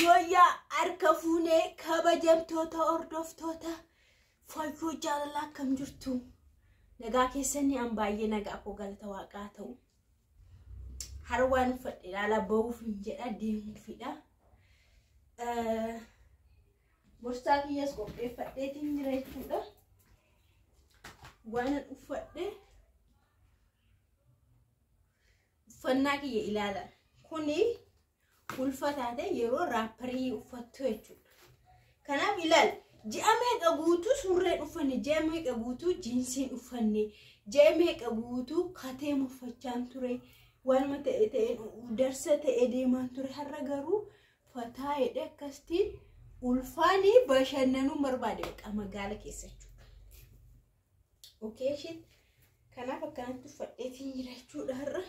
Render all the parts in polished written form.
Yoya arkafune kabajamtoota ordoftoota fayyoo jaalalaa kam jirtu nagaa keessanii an baay'ee nagaa koo galata waaqaa ta'u harwaan fadhe ilaala ba'uuf jedha deemuufidha borstaa kiyyaas qopheeffadheetiin jira jechuudha waan uffadhe uffannaa kiyya ilaala kuni ulfataate yeroo raapparii uffattu jechuudha kanaaf ilaal je'amee qabuutu surree uffanne je'amee qabuutu jinsiin uffanne je'amee qabuutu katee muffachaan ture waan ta'e darsa ta'e deemaan ture har'a garuu fataa jedhe akkastiin ulfaanii bashannanuu barbaade baqa magaala keessa jechuudha okay shit kanaaf akkanatti uffadheetiin jira jechuudha har'a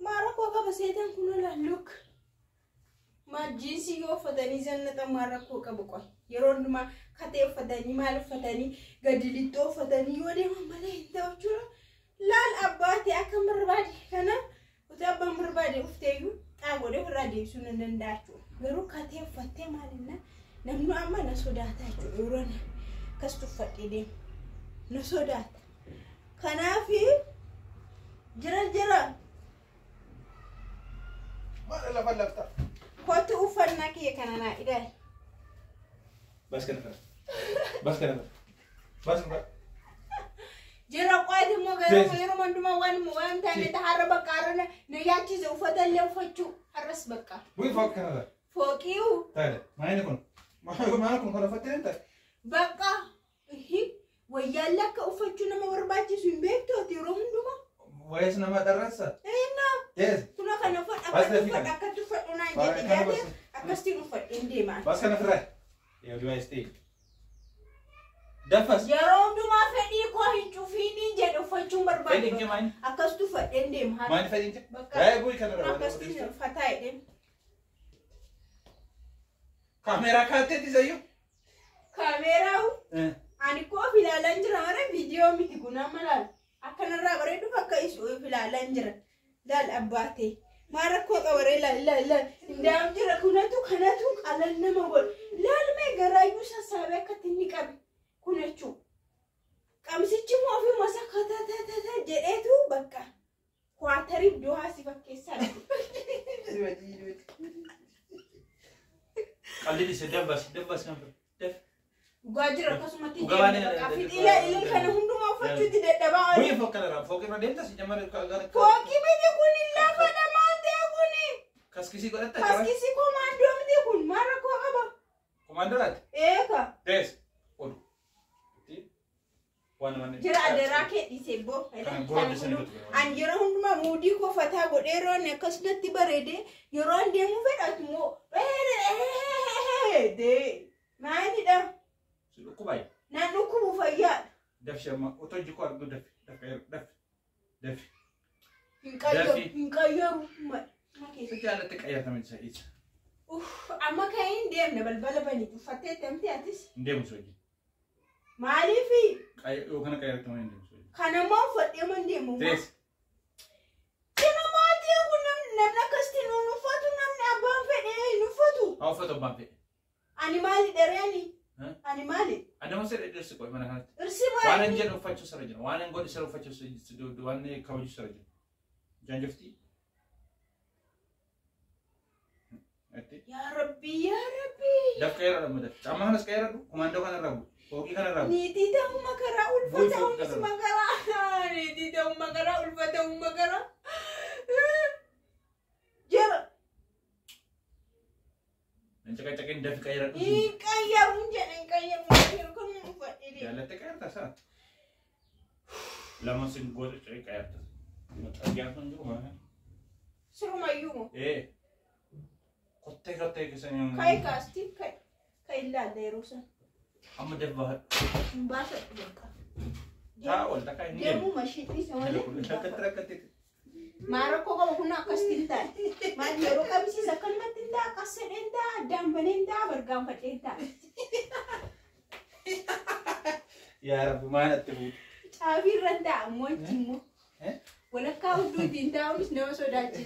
maara koo qaba seetan kun laalluuk majisi yo fadani zannata marako qabuqo yeronduma kate fadani mal fadani gadilito fadani yode mamale ndawchura lal abati akamarbadi kana utabba marbadi ufteyu tagode radi sunan ndachu garu kate fatte malina namnu amma na sodata chu yorona kastu fadide na sodata kanafi jira mala la falafta كنت أفرنا كي كان أنا إذا بس كده بس جرا قاعد مو غير من دم وان تاني تحرب كارنا نياتي زوفة اللي وفتشو حرس بكا وين فوق كندا فوقيو تعال ما ينكون ما يكون كنا فتين أنت بكا هي ويالك أفتشو نما ورباتي سوين بيتو تيروم دوما ويسنا ما درسة إيه كنا كنا فت أكتر فت جادي أكستي نفت إندي ما بس كنا فرح يا دوا استي دفس يا روم دوما فدي كوه تشوفيني جد فتشو برباد فدي كمان أكستو فت إندي ما فدي إنت لا بوي كنا أكستي فتاي إندي كاميرا كاتة تزايو كاميرا أنا كوه في لالنجرا مرة فيديو متكونا ملال أكنا رابرة دو فكا يسوي في لالنجرا دال أباتي ماركو قوري لا ندام جرا كناتو على النمول لا ما غرايو ساسابه كتني كاب كنچو قمسيچ مو في مسكتا تا جئتو بقى كواتري دوها سيفكيسا قال لي سدبس نمبر دف غاجر كسمتي بقى في إلى كان هندو ما فتو دي دبا وين فوق كلام فوق ما دمت سجمر فوقي بده يكون لا فدا ما تكوني كاسكيسي قلت كاسكيسي كوماندو مديكون ماركو ابا كوماندرات ايكا ديس اودو تي وانا جرا دراكي ديسيبو انجرا هندما مودي كو فتا غديرو نكسنتي بريدي يرون ديمو فدات مو دي ما ني دا سلوكو باي نانوكو فيا دف شما اوتوجي كو دف نقيرو ما كيف قالت تقيرت من سعيد اما كاين ديم نبلبل بني فتيت امتي اتس نديم سوجي مالي في اي او كان قيرت من نديم سوجي كان ما فدي من ديم تيس كنا ما ديو نمنا كستينو نفاتو نمنا ابان فدي نفاتو او فتو بامبي انيمالي درياني انيمالي انا ما سير ادرس كوي من هات ارسي ما وانا نجي نفاتو سرجن وانا نقول سر فاتو سدو وانا كوجي سرجن جانجفتي يا ربي دف كير لما دف اما هنس كير كوماندو كان رابو فوقي كان رابو نيتي تاو مكرا الفتاو مس مكرا نيتي تاو مكرا الفتاو مكرا جرا نجاكين دف كير كاير منجن كاير كن فدي جالت كير تسا لما سنقول كير تسا متأجر من جوا سرو ما يوم ايه كتة كسنين كاي كاستي كاي لا ديروسا أما دبها مباشر بكا تاول تكاي نيم دمو ماشيتي سوالي كتة ماركو كم كنا كاستينتا ما ديرو كابيسي سكان ما تنتا كاسدنتا دامبننتا برغام فتنتا يا رب ما نتبو تعبير رندا موجيمو ولا كاودو تنتا ونس نو سوداجي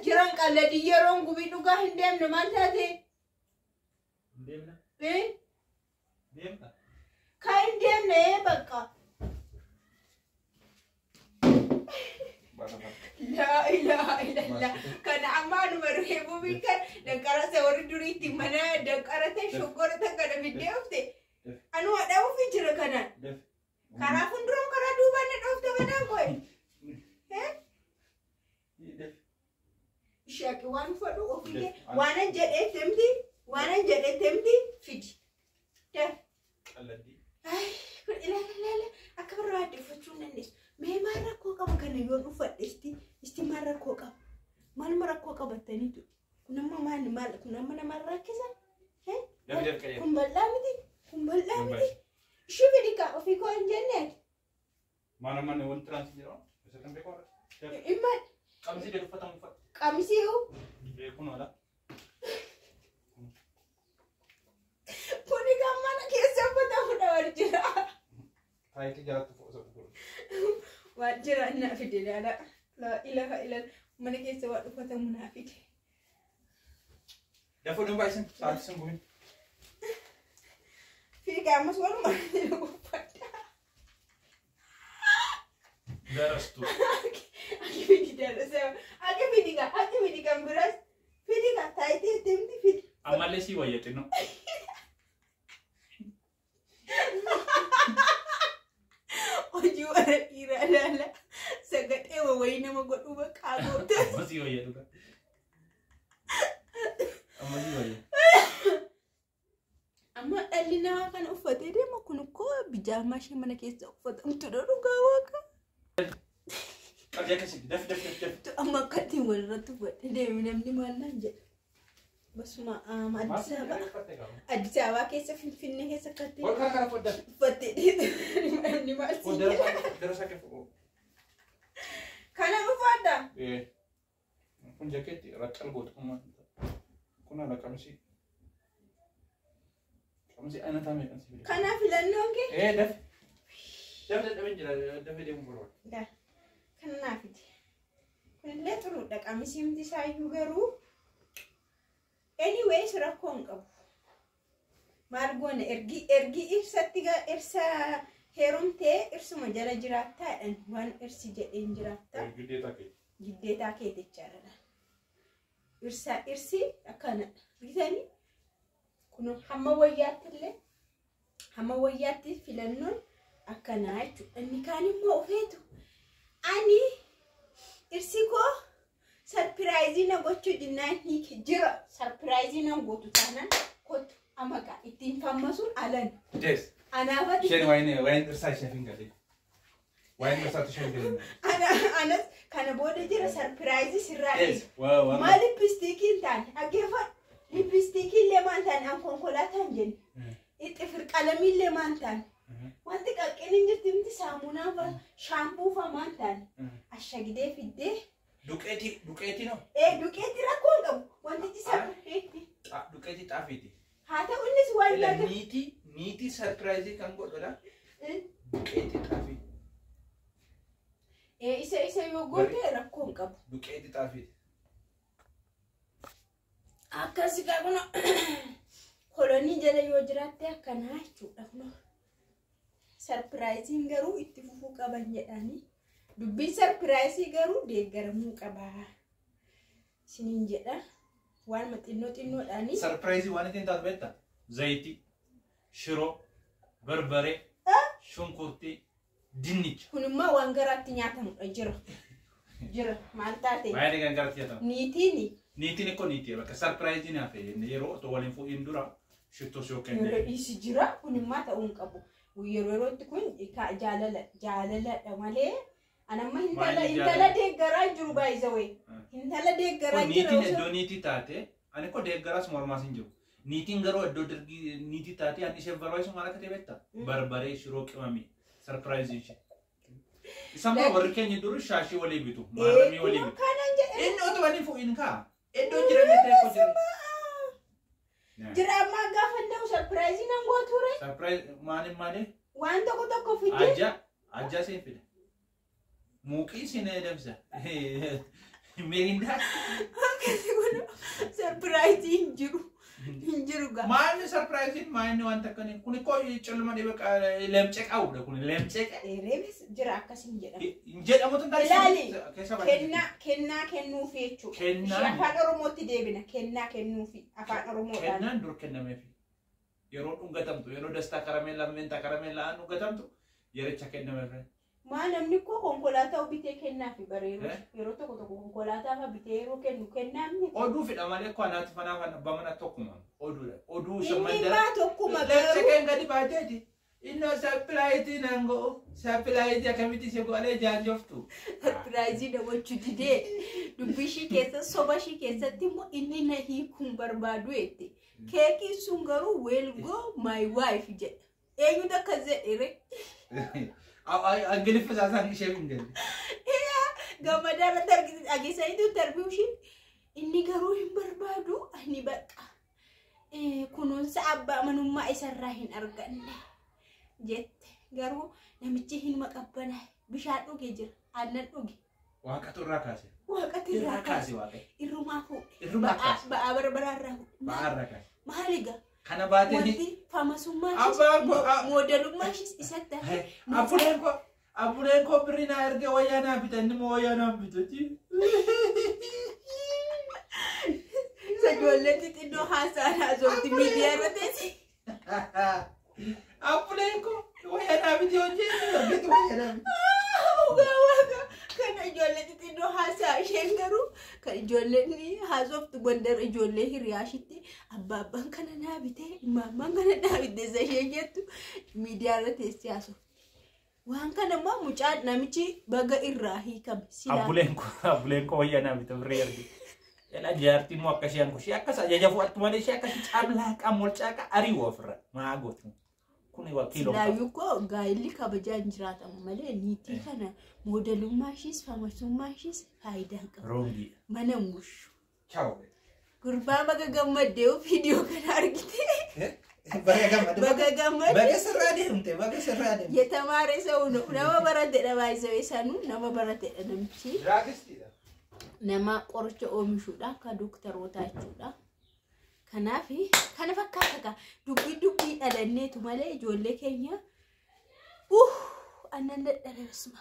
jiran qaladi yeroon gubii dhugaa hin deemne maal taate deemna deemna ka hin deemne bakka la ilaha illallah kana amanu marhebu bikan dankara se wori duriti mana dankara te shogora ta kada videofte anu ada ufi jira kana kara fundrom kara duba ne dofte bana koy shaki wan fodu ofike wanan jede temti fidi te alladdi ay kun ila akbar wadi fuchu nande me mara ko kaba kana yon ufadesti isti mara ko kaba mal mara ko kaba tanitu kunamma man mal kunamma mara kisa kumballa miti shubidi ka ofiko njenne mana man won transfero sekan be ko imma kamsi de fatam fat kamsi u be kuno la kuni gamana kesa fatam da warjira hayti jaratu fo so wajira na fidila la ilaha illa mana kesa wadu fatam munafiki dafo dum baysen saat sembuhin fica mas wala man darastu Ake fidiga mbiras fidiga taiti temti fid amalle si wayete no oju ara ira lala sagate wa wayna magodu ba kagote masi wayetu ka amasi waye amma dallina kan ufate de makun ko bijama shi mana kesa ufate mtudo rugawa ka Kerja kasih, def. tu amma kati wala tu buat de minam ni mana je bas ma Addis Ababa kesa finne kesa kati Kau kara foda fate de ni ma oh darasa ke kana ufada kun jaket rakal bot kuna la kamsi ana tame kan sibili kana filannonke def benjira def de mumuro da kana fiti kulle turu da kamisimti sayu garu anyway rakon qabu margona ergi irsatiga irsa herumte irsuma jala jirata dan wan irsi jedin jirata giddeta ke techarala irsi akana bitani kuno hamma wayyaatti filannoon akkana jechu inni kaan immoo ofeetu ani irsi ko surprise na gochuu dinnaan hiiki jira surprise na gootu taanaan kotu amaga ittiin fammasuun alan yes anaafati shen wayne irsa shefin gade wayne irsa tu shefin anas kana booda jira surprise sirraa yes wow maali pistikiin taan ageeffa lipstikiin lemaan taan an konkolaataan jenni itti firqalamiin lemaan taan wanti qaqqeen jirtimti saamunaa fa shaampuu fa maan taan ashagidee fiddee duqeeti no duqeeti rakkoon qabu wantichi duqeeti xaafiti haa ta'u innis waan laga niiti surprise kan godhodha duqeeti xaafiti isa yoo goote rakkoon qabu duqeeti xaafiti akkasi qabna kolonii jala yoo jiraatte akkanaa jechuudha kuno surprise garuu itti fufuu qaban jedhanii dubbii surprise garuu deeggaramuu qaba sinin jedha waan maxinnoodhaanii surprise waan ittiin taatu beekta zayitii shiroo barbare shunkurtii dinnicha kunimmoo waan garaatti nyaatamudha jira maal taate waan kan garaatti nyaatamu niitiin ko niitii bakka surprise ni hafe yeroo to waliin fuudhin dura shitto soo kenne isi jira kunimmoo ta'uun qabu yerootti kun jaalalaa malee anamma intala deeggaraa jiru baay'isawee intala deeggaraa jiru niitiin taate ani ko deeggaraas mormaas hin jiru niitiin garuu iddoo dirgii niitii taate ani ishee barbaaisu maal akka ta'e beekta barbaree shiroo qimamii surprise ishee isaan warri keenya duru shaashii walii bitu maaramii walii bitu inni otoo waliin fuudhin kaa iddoo jireenya ta'e ko jira amma gaafa nda'u surprise nan gooture surprise maali waan tokko fide ajja seen fide muuqii sinee dabsa Mirinda. Surprise injiru ga. Maal surprise maal wanta kani kuni ko chalma de baka lemcek awda kuni lemcek. Reebis jira akkasin jedhama. Jedhamu tan ilaali kennaa kennuufi jechuudha. Kennaa afaan oromootti deebina kennaa kennuufi afaan oromoodhaan. Kennaan dur kennameefi. Yeroo dhungatamtu yeroo dastaa karamellaa menta karamellaa dhungatamtu yericha kennameefi. Maa namni ko konkolaataa bitee kennaafi bareeru yeroo tokko konkolaataa bitee yeroo kennu kennaamni. Oduu fidha malee ko anaati fanaa bamana tokkuma. Oduudha. Oduu shammanda. Inni baa tokkuma garuu. Lemcek gadi baateeti. Inno surprise nango surprise akamiti se gole janjoftu surprise da wachu dide dubishi keessa sobashi keessatti immoo inni na hiikun barbaadu ette keeki sungaru will go my wife je eenyu da kaze ere angeli fasasan ishe ngeli gamadara targi agisaidu tarbiushi inni garu hin barbaadu ani baqa kununsa abba manummaa isarraa hin arganne jette garuu namichi hin maqabbana bishaan dhuge jira aannan dhuge waaqatu irraa kaase waaqa irrumaa fuudhe ba'aa barbaraarraa fuudhe maaliga kana baatee wanti faamasummaa moodelummaa isatti abuleen ko birina erge wayyaanaa bitanni moo wayyaanaa bitati sajoolleti xinnoo haasaanaa zooti miidiyaa irratti Apulenko, wayana video je, wayana. Uga kana ijoollee xixinnoo haasaa isheen garuu kan ijoolleen haasoftu gondar ijoollee hiriyaashitti abbaan kana naa bitee mammaan kana naa bitee ishee jettu miidiyaa irratti teessee haasofti. Waan kana immoo mucaa namichi baga irraa hiikame. Apulenko wayana bitee birrii arge. Ela jaartii immoo akka isheen kushii akkas ajajafu attuma ishee akka cablaa qamolcaaka arii ofirra maa gootu. Kuni wakilo. Laayuko gaayilli kabajaan jiraatamu malee niitii kana moodelummaa ishees faamasummaa ishees faayidaan qaba. Roongi. Mana mushu. Ciao. Gurbaa baga gammadee viidiyoo kana argite. Baga gammadee. Baga sirraa deemte baga sirraa deemte. Yetamaare sa'u nama barate dhabaa isa sanu nama barate namichi. Raakistiidha. Nama qoricha oomishuudha ka dooktarootaa jechuudha. Kanafi kana fakkaata dubbii dhalanneetu malee ijoollee keenya annan dadhabeesuma